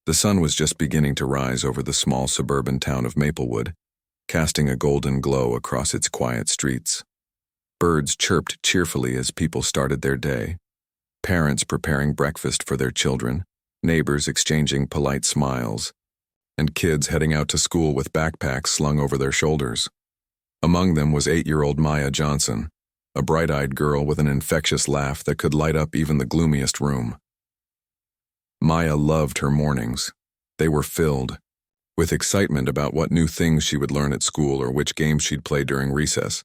The sun was just beginning to rise over the small suburban town of Maplewood, casting a golden glow across its quiet streets. Birds chirped cheerfully as people started their day, parents preparing breakfast for their children, neighbors exchanging polite smiles, and kids heading out to school with backpacks slung over their shoulders. Among them was 8-year-old Maya Johnson, a bright-eyed girl with an infectious laugh that could light up even the gloomiest room. Maya loved her mornings. They were filled with excitement about what new things she would learn at school or which games she'd play during recess.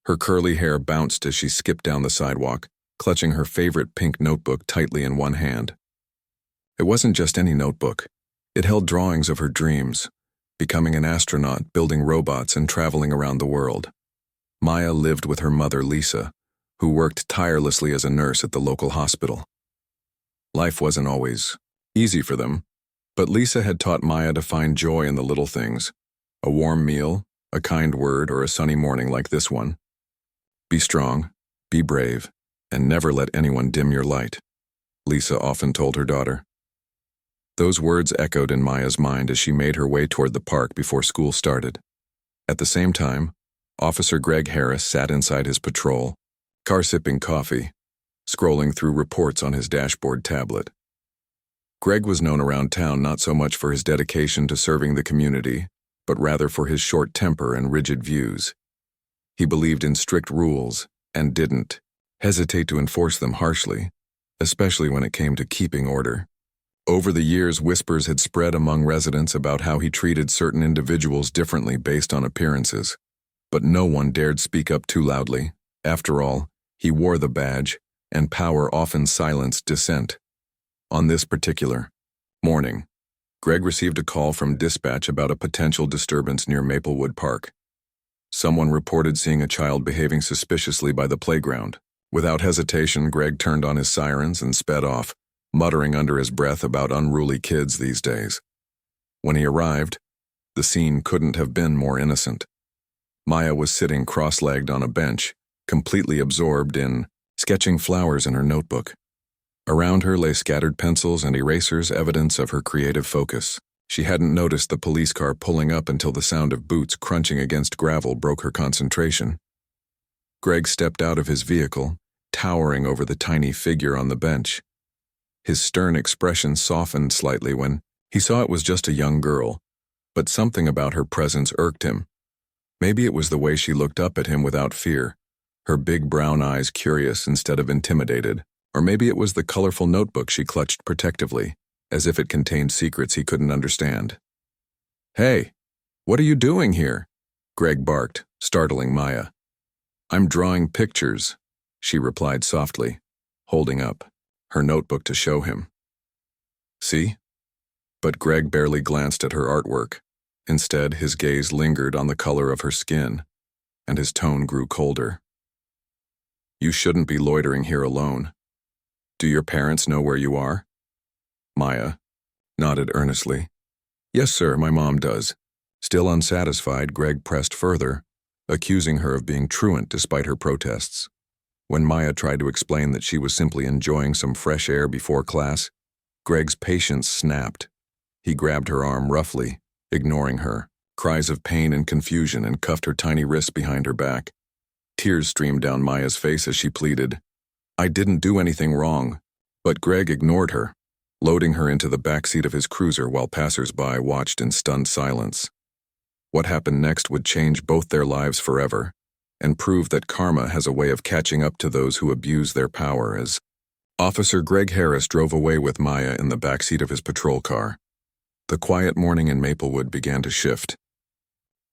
Her curly hair bounced as she skipped down the sidewalk, clutching her favorite pink notebook tightly in one hand. It wasn't just any notebook. It held drawings of her dreams, becoming an astronaut, building robots, and traveling around the world. Maya lived with her mother, Lisa, who worked tirelessly as a nurse at the local hospital. Life wasn't always easy for them, but Lisa had taught Maya to find joy in the little things: a warm meal, a kind word, or a sunny morning like this one. Be strong, be brave, and never let anyone dim your light, Lisa often told her daughter. Those words echoed in Maya's mind as she made her way toward the park before school started. At the same time, Officer Greg Harris sat inside his patrol car sipping coffee, scrolling through reports on his dashboard tablet. Greg was known around town not so much for his dedication to serving the community, but rather for his short temper and rigid views. He believed in strict rules and didn't hesitate to enforce them harshly, especially when it came to keeping order. Over the years, whispers had spread among residents about how he treated certain individuals differently based on appearances, but no one dared speak up too loudly. After all, he wore the badge, and power often silenced dissent. On this particular morning, Greg received a call from dispatch about a potential disturbance near Maplewood Park. Someone reported seeing a child behaving suspiciously by the playground. Without hesitation, Greg turned on his sirens and sped off, muttering under his breath about unruly kids these days. When he arrived, the scene couldn't have been more innocent. Maya was sitting cross-legged on a bench, completely absorbed in sketching flowers in her notebook. Around her lay scattered pencils and erasers, evidence of her creative focus. She hadn't noticed the police car pulling up until the sound of boots crunching against gravel broke her concentration. Greg stepped out of his vehicle, towering over the tiny figure on the bench. His stern expression softened slightly when he saw it was just a young girl, but something about her presence irked him. Maybe it was the way she looked up at him without fear, her big brown eyes curious instead of intimidated, or maybe it was the colorful notebook she clutched protectively, as if it contained secrets he couldn't understand. "Hey, what are you doing here?" Greg barked, startling Maya. "I'm drawing pictures," she replied softly, holding up her notebook to show him. "See?" But Greg barely glanced at her artwork. Instead, his gaze lingered on the color of her skin, and his tone grew colder. "You shouldn't be loitering here alone. Do your parents know where you are?" Maya nodded earnestly. "Yes, sir, my mom does." Still unsatisfied, Greg pressed further, accusing her of being truant despite her protests. When Maya tried to explain that she was simply enjoying some fresh air before class, Greg's patience snapped. He grabbed her arm roughly, ignoring her cries of pain and confusion, and cuffed her tiny wrists behind her back. Tears streamed down Maya's face as she pleaded, "I didn't do anything wrong." But Greg ignored her, loading her into the backseat of his cruiser while passers-by watched in stunned silence. What happened next would change both their lives forever, and prove that karma has a way of catching up to those who abuse their power. As Officer Greg Harris drove away with Maya in the backseat of his patrol car, the quiet morning in Maplewood began to shift.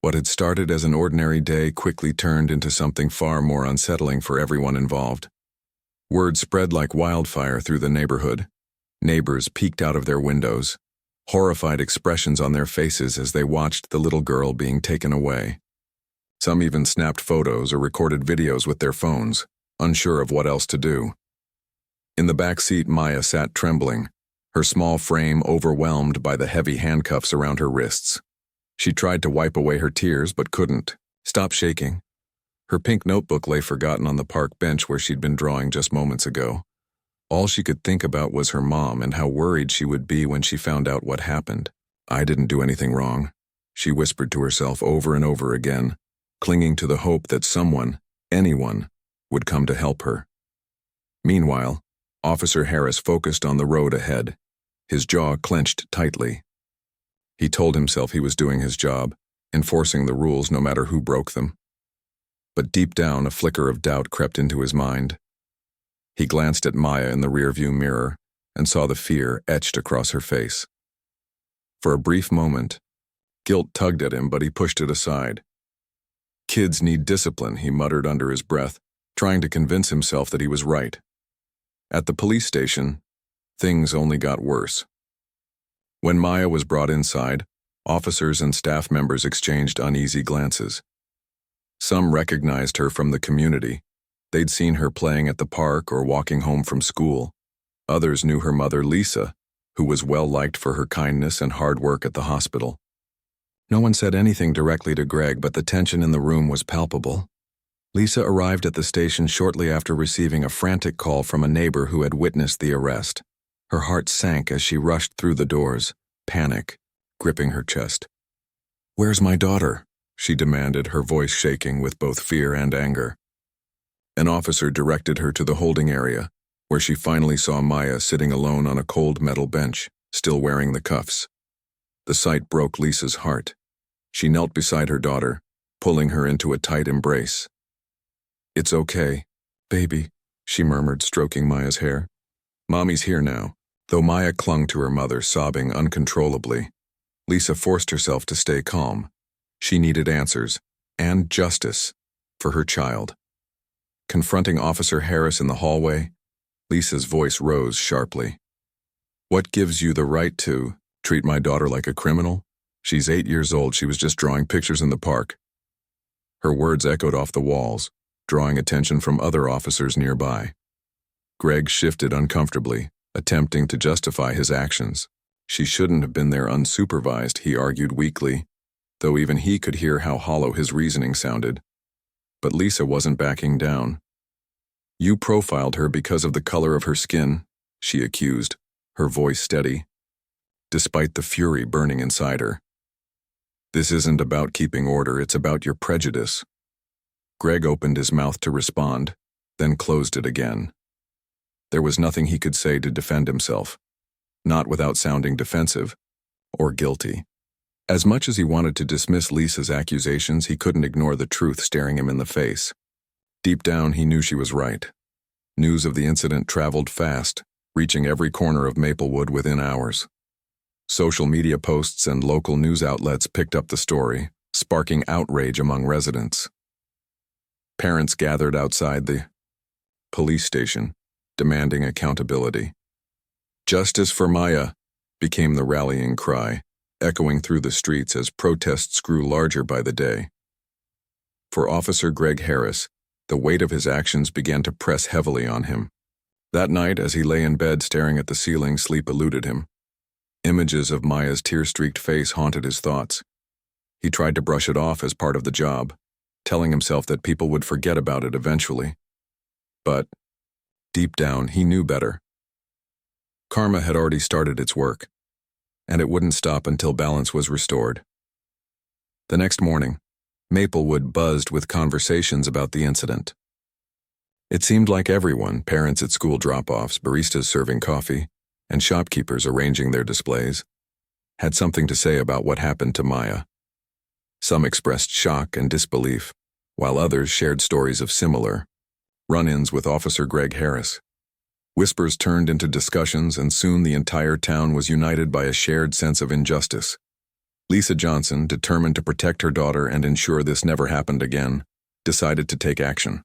What had started as an ordinary day quickly turned into something far more unsettling for everyone involved. Word spread like wildfire through the neighborhood. Neighbors peeked out of their windows, horrified expressions on their faces as they watched the little girl being taken away. Some even snapped photos or recorded videos with their phones, unsure of what else to do. In the back seat, Maya sat trembling, her small frame overwhelmed by the heavy handcuffs around her wrists. She tried to wipe away her tears but couldn't. Stop shaking. Her pink notebook lay forgotten on the park bench where she'd been drawing just moments ago. All she could think about was her mom and how worried she would be when she found out what happened. "I didn't do anything wrong," she whispered to herself over and over again, clinging to the hope that someone, anyone, would come to help her. Meanwhile, Officer Harris focused on the road ahead, his jaw clenched tightly. He told himself he was doing his job, enforcing the rules no matter who broke them. But deep down, a flicker of doubt crept into his mind. He glanced at Maya in the rearview mirror and saw the fear etched across her face. For a brief moment, guilt tugged at him, but he pushed it aside. "Kids need discipline," he muttered under his breath, trying to convince himself that he was right. At the police station, things only got worse. When Maya was brought inside, officers and staff members exchanged uneasy glances. Some recognized her from the community. They'd seen her playing at the park or walking home from school. Others knew her mother, Lisa, who was well liked for her kindness and hard work at the hospital. No one said anything directly to Greg, but the tension in the room was palpable. Lisa arrived at the station shortly after receiving a frantic call from a neighbor who had witnessed the arrest. Her heart sank as she rushed through the doors, panic gripping her chest. "Where's my daughter?" she demanded, her voice shaking with both fear and anger. An officer directed her to the holding area, where she finally saw Maya sitting alone on a cold metal bench, still wearing the cuffs. The sight broke Lisa's heart. She knelt beside her daughter, pulling her into a tight embrace. "It's okay, baby," she murmured, stroking Maya's hair. "Mommy's here now." Though Maya clung to her mother, sobbing uncontrollably, Lisa forced herself to stay calm. She needed answers, and justice, for her child. Confronting Officer Harris in the hallway, Lisa's voice rose sharply. "What gives you the right to treat my daughter like a criminal? She's 8 years old. She was just drawing pictures in the park." Her words echoed off the walls, drawing attention from other officers nearby. Greg shifted uncomfortably, attempting to justify his actions. "She shouldn't have been there unsupervised," he argued weakly, though even he could hear how hollow his reasoning sounded. But Lisa wasn't backing down. "You profiled her because of the color of her skin," she accused, her voice steady, despite the fury burning inside her. "This isn't about keeping order, it's about your prejudice." Greg opened his mouth to respond, then closed it again. There was nothing he could say to defend himself, not without sounding defensive or guilty. As much as he wanted to dismiss Lisa's accusations, he couldn't ignore the truth staring him in the face. Deep down, he knew she was right. News of the incident traveled fast, reaching every corner of Maplewood within hours. Social media posts and local news outlets picked up the story, sparking outrage among residents. Parents gathered outside the police station, demanding accountability. "Justice for Maya" became the rallying cry, echoing through the streets as protests grew larger by the day. For Officer Greg Harris, the weight of his actions began to press heavily on him. That night, as he lay in bed staring at the ceiling, sleep eluded him. Images of Maya's tear-streaked face haunted his thoughts. He tried to brush it off as part of the job, telling himself that people would forget about it eventually. But, deep down, he knew better. Karma had already started its work, and it wouldn't stop until balance was restored. The next morning, Maplewood buzzed with conversations about the incident. It seemed like everyone, parents at school drop-offs, baristas serving coffee, and shopkeepers arranging their displays, had something to say about what happened to Maya. Some expressed shock and disbelief, while others shared stories of similar run-ins with Officer Greg Harris. Whispers turned into discussions, and soon the entire town was united by a shared sense of injustice. Lisa Johnson, determined to protect her daughter and ensure this never happened again, decided to take action.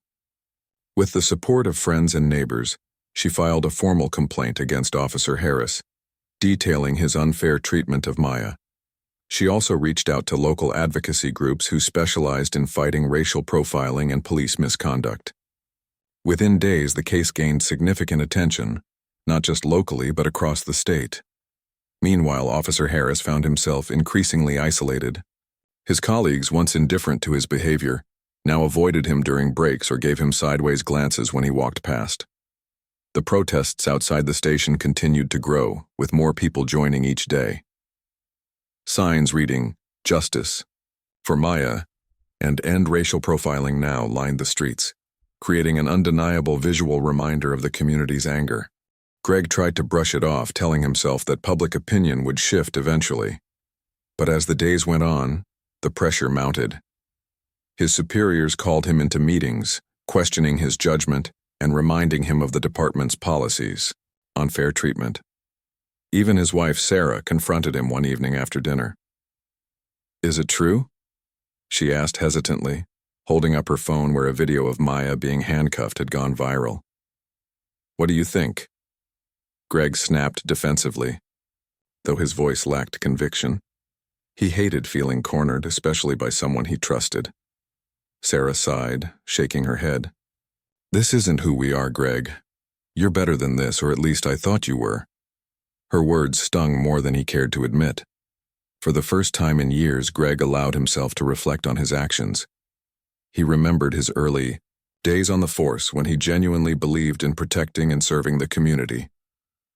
With the support of friends and neighbors, she filed a formal complaint against Officer Harris, detailing his unfair treatment of Maya. She also reached out to local advocacy groups who specialized in fighting racial profiling and police misconduct. Within days, the case gained significant attention, not just locally but across the state. Meanwhile, Officer Harris found himself increasingly isolated. His colleagues, once indifferent to his behavior, now avoided him during breaks or gave him sideways glances when he walked past. The protests outside the station continued to grow, with more people joining each day. Signs reading, "Justice for Maya," and "End Racial Profiling Now" lined the streets, creating an undeniable visual reminder of the community's anger. Greg tried to brush it off, telling himself that public opinion would shift eventually. But as the days went on, the pressure mounted. His superiors called him into meetings, questioning his judgment and reminding him of the department's policies on fair treatment. Even his wife, Sarah, confronted him one evening after dinner. "Is it true?" she asked hesitantly, holding up her phone where a video of Maya being handcuffed had gone viral. "What do you think?" Greg snapped defensively, though his voice lacked conviction. He hated feeling cornered, especially by someone he trusted. Sarah sighed, shaking her head. "This isn't who we are, Greg. You're better than this, or at least I thought you were." Her words stung more than he cared to admit. For the first time in years, Greg allowed himself to reflect on his actions. He remembered his early days on the force when he genuinely believed in protecting and serving the community.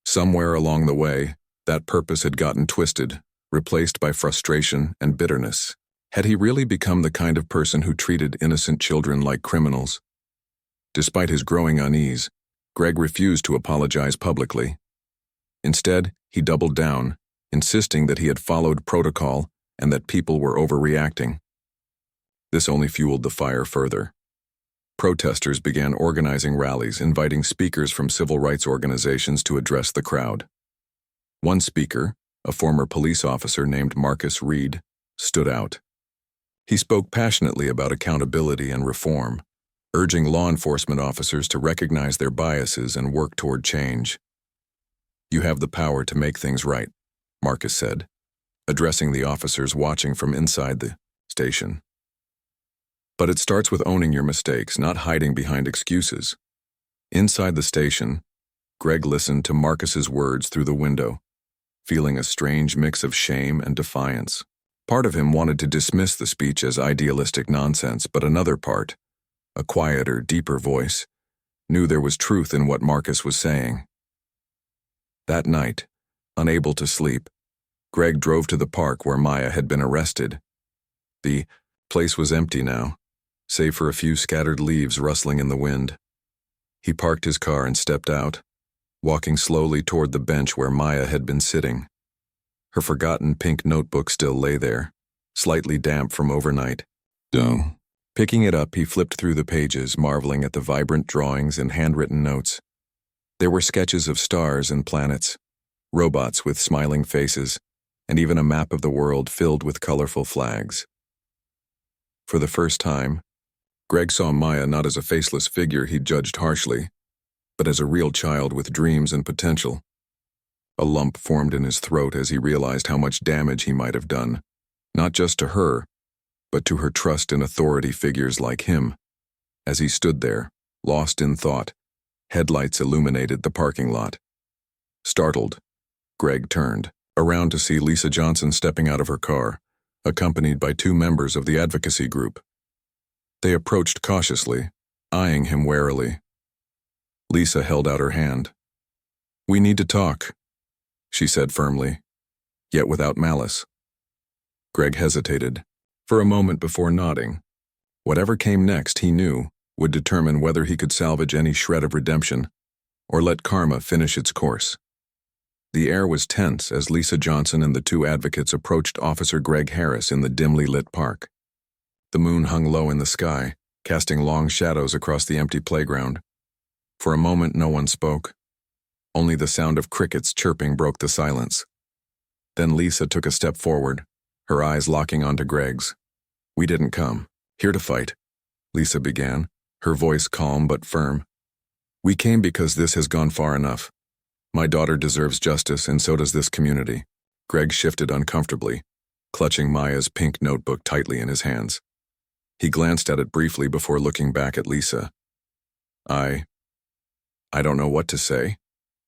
Somewhere along the way, that purpose had gotten twisted, replaced by frustration and bitterness. Had he really become the kind of person who treated innocent children like criminals? Despite his growing unease, Greg refused to apologize publicly. Instead, he doubled down, insisting that he had followed protocol and that people were overreacting. This only fueled the fire further. Protesters began organizing rallies, inviting speakers from civil rights organizations to address the crowd. One speaker, a former police officer named Marcus Reed, stood out. He spoke passionately about accountability and reform, urging law enforcement officers to recognize their biases and work toward change. "You have the power to make things right," Marcus said, addressing the officers watching from inside the station. "But it starts with owning your mistakes, not hiding behind excuses." Inside the station, Greg listened to Marcus's words through the window, feeling a strange mix of shame and defiance. Part of him wanted to dismiss the speech as idealistic nonsense, but another part, a quieter, deeper voice, knew there was truth in what Marcus was saying. That night, unable to sleep, Greg drove to the park where Maya had been arrested. The place was empty now, save for a few scattered leaves rustling in the wind. He parked his car and stepped out, walking slowly toward the bench where Maya had been sitting. Her forgotten pink notebook still lay there, slightly damp from overnight. Picking it up, he flipped through the pages, marveling at the vibrant drawings and handwritten notes. There were sketches of stars and planets, robots with smiling faces, and even a map of the world filled with colorful flags. For the first time, Greg saw Maya not as a faceless figure he'd judged harshly, but as a real child with dreams and potential. A lump formed in his throat as he realized how much damage he might have done, not just to her, but to her trust in authority figures like him. As he stood there, lost in thought, headlights illuminated the parking lot. Startled, Greg turned around to see Lisa Johnson stepping out of her car, accompanied by two members of the advocacy group. They approached cautiously, eyeing him warily. Lisa held out her hand. "We need to talk," she said firmly, yet without malice. Greg hesitated, for a moment before nodding. Whatever came next, he knew, would determine whether he could salvage any shred of redemption, or let karma finish its course. The air was tense as Lisa Johnson and the two advocates approached Officer Greg Harris in the dimly lit park. The moon hung low in the sky, casting long shadows across the empty playground. For a moment, no one spoke. Only the sound of crickets chirping broke the silence. Then Lisa took a step forward, her eyes locking onto Greg's. "We didn't come here to fight," Lisa began, her voice calm but firm. "We came because this has gone far enough. My daughter deserves justice, and so does this community." Greg shifted uncomfortably, clutching Maya's pink notebook tightly in his hands. He glanced at it briefly before looking back at Lisa. I don't know what to say,"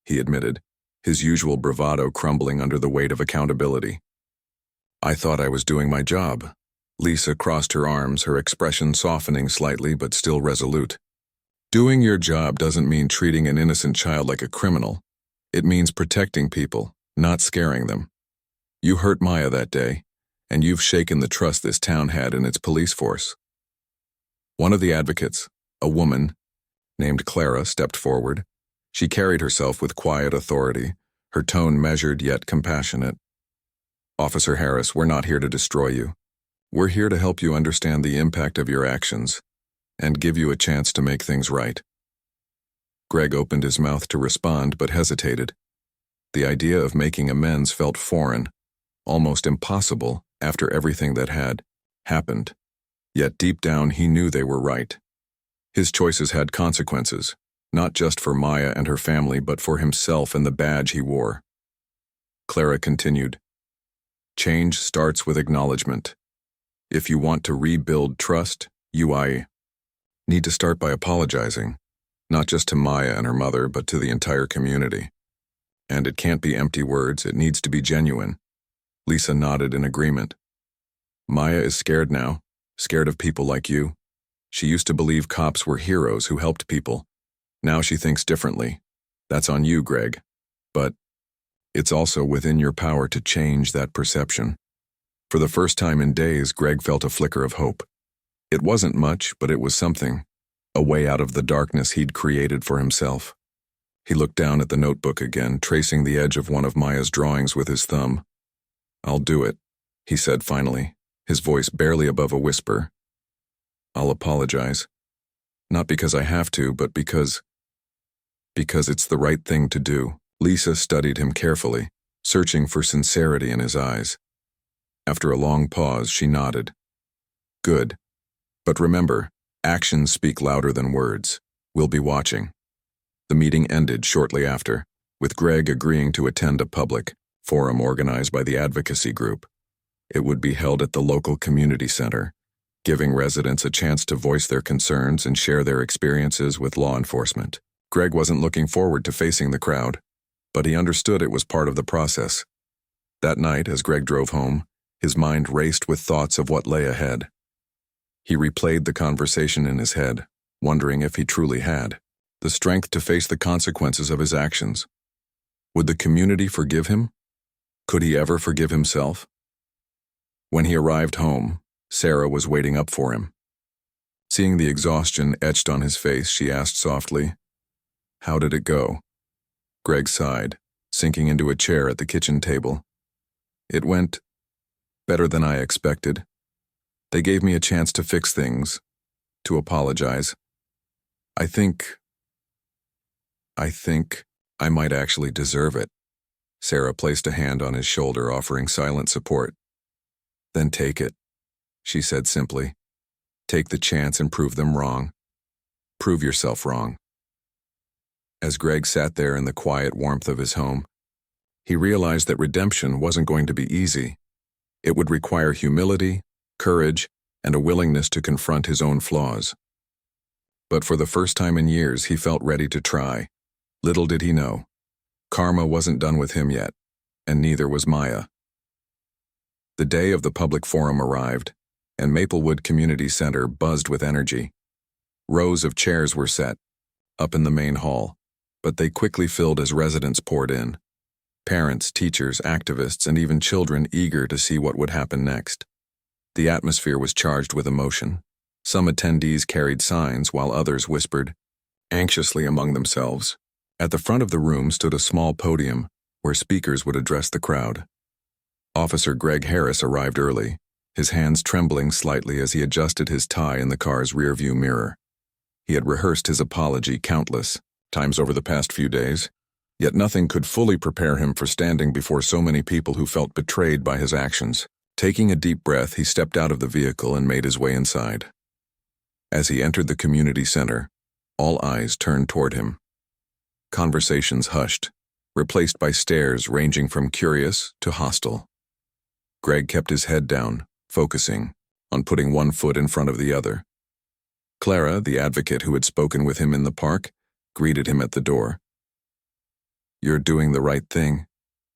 he admitted, his usual bravado crumbling under the weight of accountability. "I thought I was doing my job." Lisa crossed her arms, her expression softening slightly but still resolute. Doing your job doesn't mean treating an innocent child like a criminal. It means protecting people, not scaring them. You hurt Maya that day, and you've shaken the trust this town had in its police force. One of the advocates, a woman named Clara, stepped forward. She carried herself with quiet authority, her tone measured yet compassionate. "Officer Harris, we're not here to destroy you. We're here to help you understand the impact of your actions and give you a chance to make things right." Greg opened his mouth to respond but hesitated. The idea of making amends felt foreign, almost impossible after everything that had happened. Yet deep down he knew they were right. His choices had consequences, not just for Maya and her family but for himself and the badge he wore. Clara continued, "Change starts with acknowledgement. If you want to rebuild trust, you need to start by apologizing, not just to Maya and her mother, but to the entire community. And it can't be empty words, it needs to be genuine." Lisa nodded in agreement. "Maya is scared now, scared of people like you. She used to believe cops were heroes who helped people. Now she thinks differently. That's on you, Greg. But it's also within your power to change that perception." For the first time in days, Greg felt a flicker of hope. It wasn't much, but it was something, a way out of the darkness he'd created for himself. He looked down at the notebook again, tracing the edge of one of Maya's drawings with his thumb. "I'll do it," he said finally, his voice barely above a whisper. "I'll apologize. Not because I have to, but because it's the right thing to do." Lisa studied him carefully, searching for sincerity in his eyes. After a long pause, she nodded. "Good. But remember, actions speak louder than words. We'll be watching." The meeting ended shortly after, with Greg agreeing to attend a public forum organized by the advocacy group. It would be held at the local community center, giving residents a chance to voice their concerns and share their experiences with law enforcement. Greg wasn't looking forward to facing the crowd, but he understood it was part of the process. That night, as Greg drove home, his mind raced with thoughts of what lay ahead. He replayed the conversation in his head, wondering if he truly had the strength to face the consequences of his actions. Would the community forgive him? Could he ever forgive himself? When he arrived home, Sarah was waiting up for him. Seeing the exhaustion etched on his face, she asked softly, "How did it go?" Greg sighed, sinking into a chair at the kitchen table. "It went better than I expected. They gave me a chance to fix things, to apologize. I think I might actually deserve it." Sarah placed a hand on his shoulder, offering silent support. "Then take it," she said simply. "Take the chance and prove them wrong. Prove yourself wrong." As Greg sat there in the quiet warmth of his home, he realized that redemption wasn't going to be easy. It would require humility, courage, and a willingness to confront his own flaws. But for the first time in years, he felt ready to try. Little did he know, karma wasn't done with him yet, and neither was Maya. The day of the public forum arrived, and Maplewood Community Center buzzed with energy. Rows of chairs were set, up in the main hall, but they quickly filled as residents poured in. Parents, teachers, activists, and even children eager to see what would happen next. The atmosphere was charged with emotion. Some attendees carried signs while others whispered anxiously among themselves. At the front of the room stood a small podium where speakers would address the crowd. Officer Greg Harris arrived early, his hands trembling slightly as he adjusted his tie in the car's rearview mirror. He had rehearsed his apology countless times over the past few days, yet nothing could fully prepare him for standing before so many people who felt betrayed by his actions. Taking a deep breath, he stepped out of the vehicle and made his way inside. As he entered the community center, all eyes turned toward him. Conversations hushed, replaced by stares ranging from curious to hostile. Greg kept his head down, focusing on putting one foot in front of the other. Clara, the advocate who had spoken with him in the park, greeted him at the door. "You're doing the right thing,"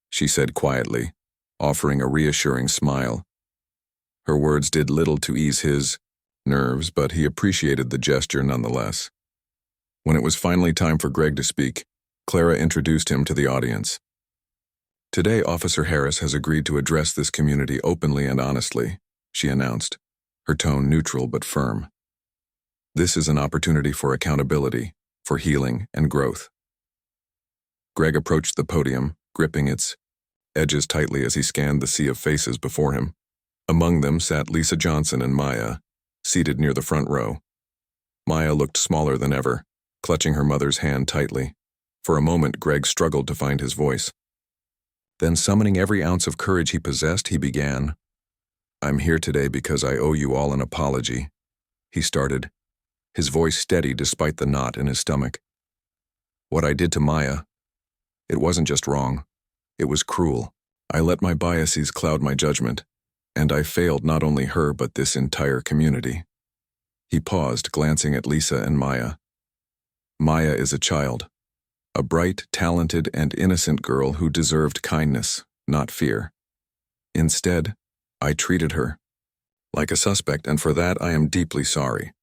she said quietly, offering a reassuring smile. Her words did little to ease his nerves, but he appreciated the gesture nonetheless. When it was finally time for Greg to speak, Clara introduced him to the audience. "Today, Officer Harris has agreed to address this community openly and honestly," she announced, her tone neutral but firm. "This is an opportunity for accountability, for healing and growth." Greg approached the podium, gripping its edges tightly as he scanned the sea of faces before him. Among them sat Lisa Johnson and Maya, seated near the front row. Maya looked smaller than ever, clutching her mother's hand tightly. For a moment, Greg struggled to find his voice. Then, summoning every ounce of courage he possessed, he began. "I'm here today because I owe you all an apology," he started, his voice steady despite the knot in his stomach. "What I did to Maya, it wasn't just wrong. It was cruel. I let my biases cloud my judgment, and I failed not only her but this entire community." He paused, glancing at Lisa and Maya. "Maya is a child. A bright, talented, and innocent girl who deserved kindness, not fear. Instead, I treated her like a suspect, and for that I am deeply sorry."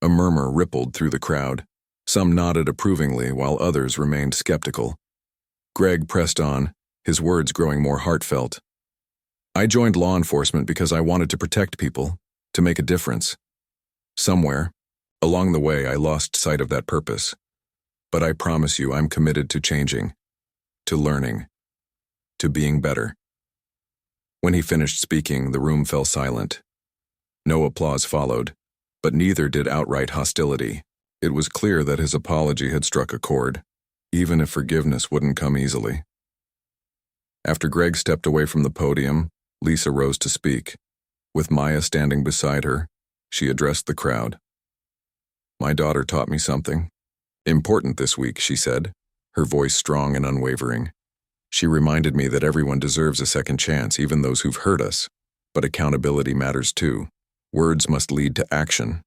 A murmur rippled through the crowd. Some nodded approvingly while others remained skeptical. Greg pressed on, his words growing more heartfelt. "I joined law enforcement because I wanted to protect people, to make a difference. Somewhere, along the way, I lost sight of that purpose. But I promise you I'm committed to changing, to learning, to being better." When he finished speaking, the room fell silent. No applause followed, but neither did outright hostility. It was clear that his apology had struck a chord, even if forgiveness wouldn't come easily. After Greg stepped away from the podium, Lisa rose to speak. With Maya standing beside her, she addressed the crowd. "My daughter taught me something important this week," she said, her voice strong and unwavering. "She reminded me that everyone deserves a second chance, even those who've hurt us. But accountability matters too. Words must lead to action."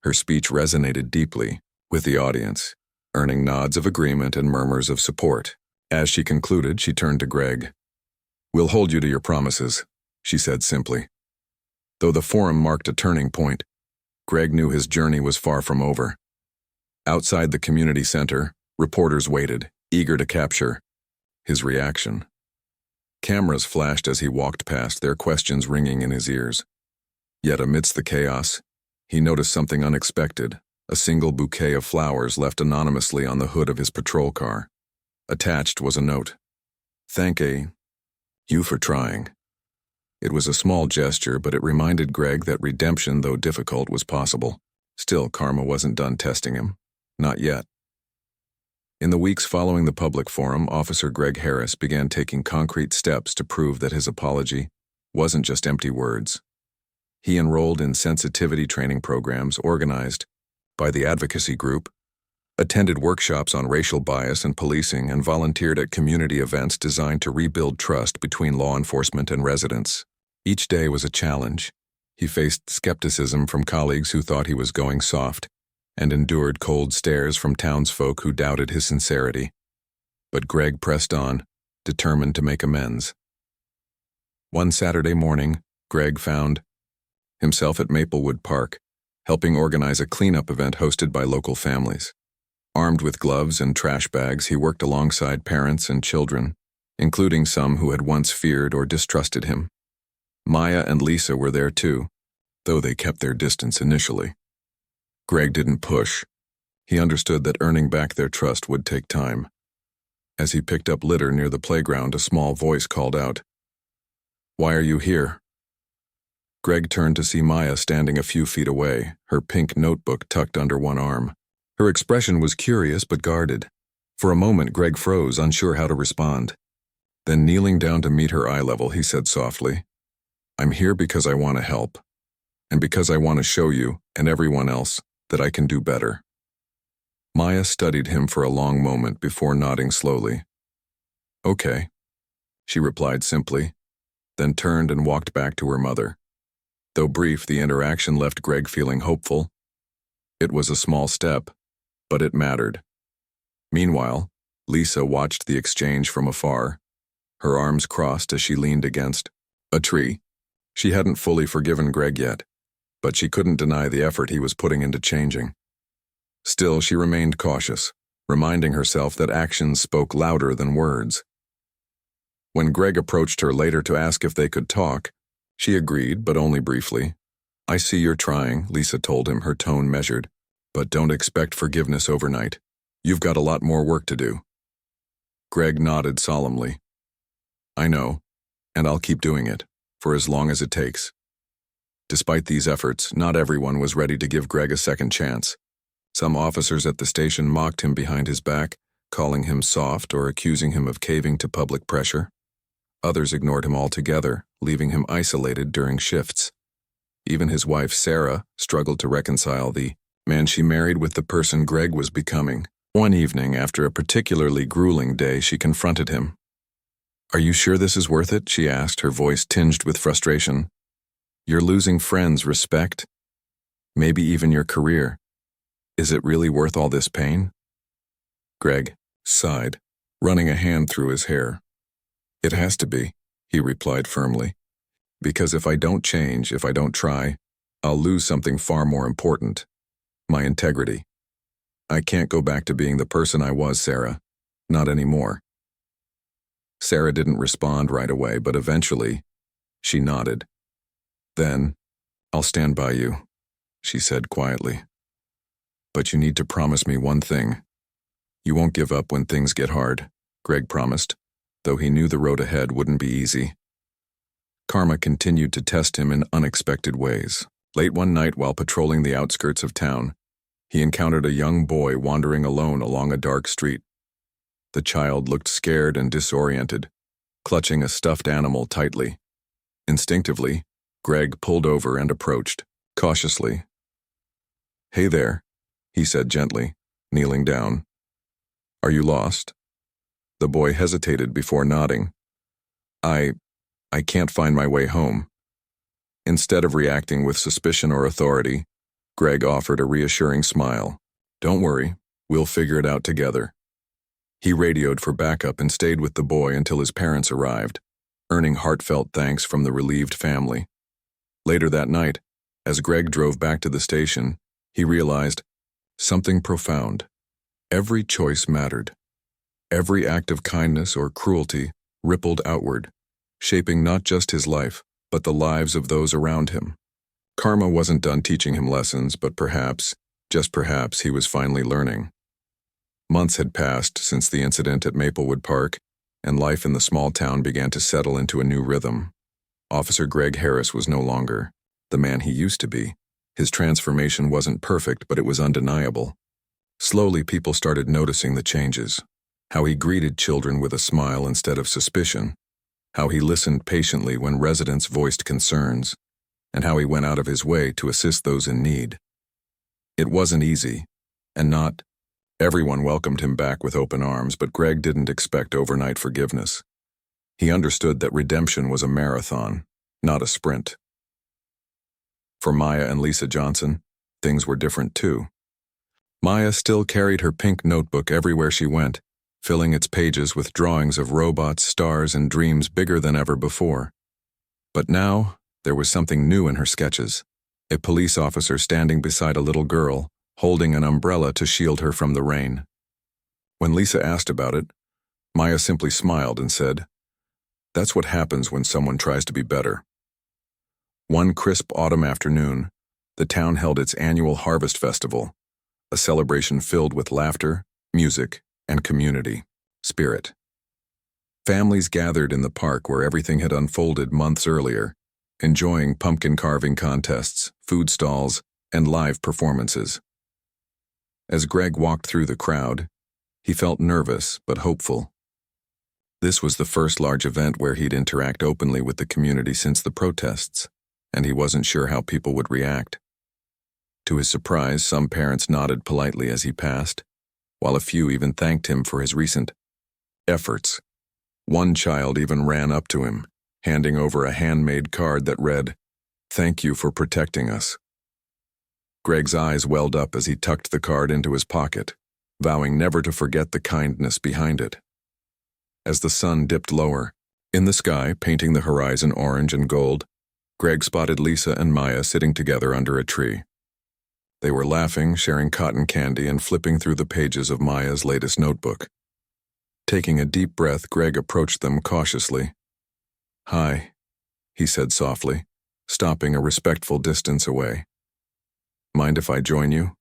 Her speech resonated deeply with the audience, earning nods of agreement and murmurs of support. As she concluded, she turned to Greg. "We'll hold you to your promises," she said simply. Though the forum marked a turning point, Greg knew his journey was far from over. Outside the community center, reporters waited, eager to capture his reaction. Cameras flashed as he walked past, their questions ringing in his ears. Yet amidst the chaos, he noticed something unexpected, a single bouquet of flowers left anonymously on the hood of his patrol car. Attached was a note. "Thank you for trying." It was a small gesture, but it reminded Greg that redemption, though difficult, was possible. Still, karma wasn't done testing him. Not yet. In the weeks following the public forum, Officer Greg Harris began taking concrete steps to prove that his apology wasn't just empty words. He enrolled in sensitivity training programs organized by the advocacy group, attended workshops on racial bias and policing, and volunteered at community events designed to rebuild trust between law enforcement and residents. Each day was a challenge. He faced skepticism from colleagues who thought he was going soft, and endured cold stares from townsfolk who doubted his sincerity. But Greg pressed on, determined to make amends. One Saturday morning, Greg found himself at Maplewood Park, helping organize a cleanup event hosted by local families. Armed with gloves and trash bags, he worked alongside parents and children, including some who had once feared or distrusted him. Maya and Lisa were there too, though they kept their distance initially. Greg didn't push. He understood that earning back their trust would take time. As he picked up litter near the playground, a small voice called out, "Why are you here?" Greg turned to see Maya standing a few feet away, her pink notebook tucked under one arm. Her expression was curious but guarded. For a moment, Greg froze, unsure how to respond. Then, kneeling down to meet her eye level, he said softly, "I'm here because I want to help, and because I want to show you, and everyone else, that I can do better." Maya studied him for a long moment before nodding slowly. "Okay," she replied simply, then turned and walked back to her mother. Though brief, the interaction left Greg feeling hopeful. It was a small step, but it mattered. Meanwhile, Lisa watched the exchange from afar, her arms crossed as she leaned against a tree. She hadn't fully forgiven Greg yet, but she couldn't deny the effort he was putting into changing. Still, she remained cautious, reminding herself that actions spoke louder than words. When Greg approached her later to ask if they could talk, she agreed, but only briefly. "I see you're trying," Lisa told him, her tone measured. "But don't expect forgiveness overnight. You've got a lot more work to do." Greg nodded solemnly. "I know, and I'll keep doing it, for as long as it takes." Despite these efforts, not everyone was ready to give Greg a second chance. Some officers at the station mocked him behind his back, calling him soft or accusing him of caving to public pressure. Others ignored him altogether, leaving him isolated during shifts. Even his wife, Sarah, struggled to reconcile the man she married with the person Greg was becoming. One evening, after a particularly grueling day, she confronted him. "Are you sure this is worth it?" she asked, her voice tinged with frustration. "You're losing friends, respect, maybe even your career. Is it really worth all this pain?" Greg sighed, running a hand through his hair. "It has to be," he replied firmly. "Because if I don't change, if I don't try, I'll lose something far more important. My integrity. I can't go back to being the person I was, Sarah. Not anymore." Sarah didn't respond right away, but eventually, she nodded. "Then, I'll stand by you," she said quietly. "But you need to promise me one thing. You won't give up when things get hard," Greg promised, though he knew the road ahead wouldn't be easy. Karma continued to test him in unexpected ways. Late one night while patrolling the outskirts of town, he encountered a young boy wandering alone along a dark street. The child looked scared and disoriented, clutching a stuffed animal tightly. Instinctively, Greg pulled over and approached, cautiously. "Hey there," he said gently, kneeling down. "Are you lost?" The boy hesitated before nodding. I can't find my way home." Instead of reacting with suspicion or authority, Greg offered a reassuring smile. "Don't worry, we'll figure it out together." He radioed for backup and stayed with the boy until his parents arrived, earning heartfelt thanks from the relieved family. Later that night, as Greg drove back to the station, he realized something profound. Every choice mattered. Every act of kindness or cruelty rippled outward, shaping not just his life, but the lives of those around him. Karma wasn't done teaching him lessons, but perhaps, just perhaps, he was finally learning. Months had passed since the incident at Maplewood Park, and life in the small town began to settle into a new rhythm. Officer Greg Harris was no longer the man he used to be. His transformation wasn't perfect, but it was undeniable. Slowly, people started noticing the changes. How he greeted children with a smile instead of suspicion. How he listened patiently when residents voiced concerns, and how he went out of his way to assist those in need. It wasn't easy, and not everyone welcomed him back with open arms, but Greg didn't expect overnight forgiveness. He understood that redemption was a marathon, not a sprint. For Maya and Lisa Johnson, things were different too. Maya still carried her pink notebook everywhere she went, filling its pages with drawings of robots, stars, and dreams bigger than ever before. But now, there was something new in her sketches. A police officer standing beside a little girl, holding an umbrella to shield her from the rain. When Lisa asked about it, Maya simply smiled and said, "That's what happens when someone tries to be better." One crisp autumn afternoon, the town held its annual Harvest Festival, a celebration filled with laughter, music, and community spirit. Families gathered in the park where everything had unfolded months earlier, enjoying pumpkin carving contests, food stalls, and live performances. As Greg walked through the crowd, he felt nervous but hopeful. This was the first large event where he'd interact openly with the community since the protests, and he wasn't sure how people would react. To his surprise, some parents nodded politely as he passed, while a few even thanked him for his recent efforts. One child even ran up to him, handing over a handmade card that read, "Thank you for protecting us." Greg's eyes welled up as he tucked the card into his pocket, vowing never to forget the kindness behind it. As the sun dipped lower, in the sky, painting the horizon orange and gold, Greg spotted Lisa and Maya sitting together under a tree. They were laughing, sharing cotton candy, and flipping through the pages of Maya's latest notebook. Taking a deep breath, Greg approached them cautiously. "Hi," he said softly, stopping a respectful distance away. "Mind if I join you?"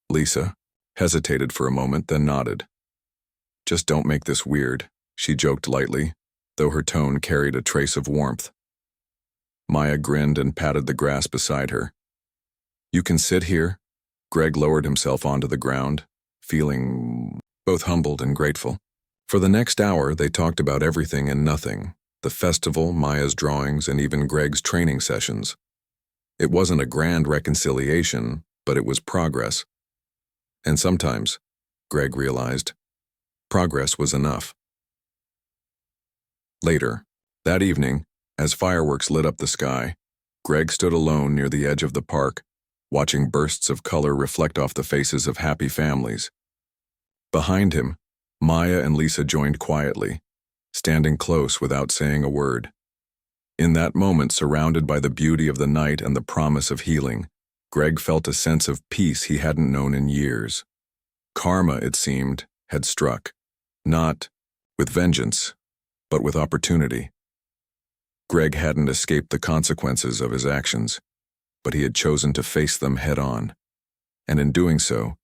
Lisa hesitated for a moment, then nodded. "Just don't make this weird," she joked lightly, though her tone carried a trace of warmth. Maya grinned and patted the grass beside her. "You can sit here." Greg lowered himself onto the ground, feeling both humbled and grateful. For the next hour, they talked about everything and nothing: the festival, Maya's drawings, and even Greg's training sessions. It wasn't a grand reconciliation, but it was progress. And sometimes, Greg realized, progress was enough. Later, that evening, as fireworks lit up the sky, Greg stood alone near the edge of the park, watching bursts of color reflect off the faces of happy families. Behind him, Maya and Lisa joined quietly, standing close without saying a word. In that moment, surrounded by the beauty of the night and the promise of healing, Greg felt a sense of peace he hadn't known in years. Karma, it seemed, had struck, not with vengeance, but with opportunity. Greg hadn't escaped the consequences of his actions, but he had chosen to face them head-on. And in doing so,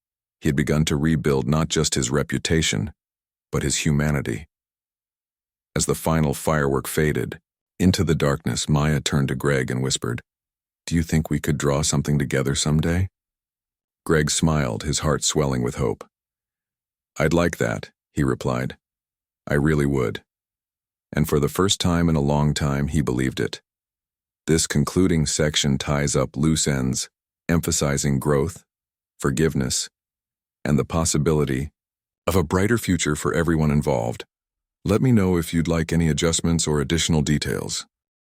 he had begun to rebuild not just his reputation, but his humanity. As the final firework faded, into the darkness, Maya turned to Greg and whispered, "Do you think we could draw something together someday?" Greg smiled, his heart swelling with hope. "I'd like that," he replied. "I really would." And for the first time in a long time, he believed it. This concluding section ties up loose ends, emphasizing growth, forgiveness, and the possibility of a brighter future for everyone involved. Let me know if you'd like any adjustments or additional details.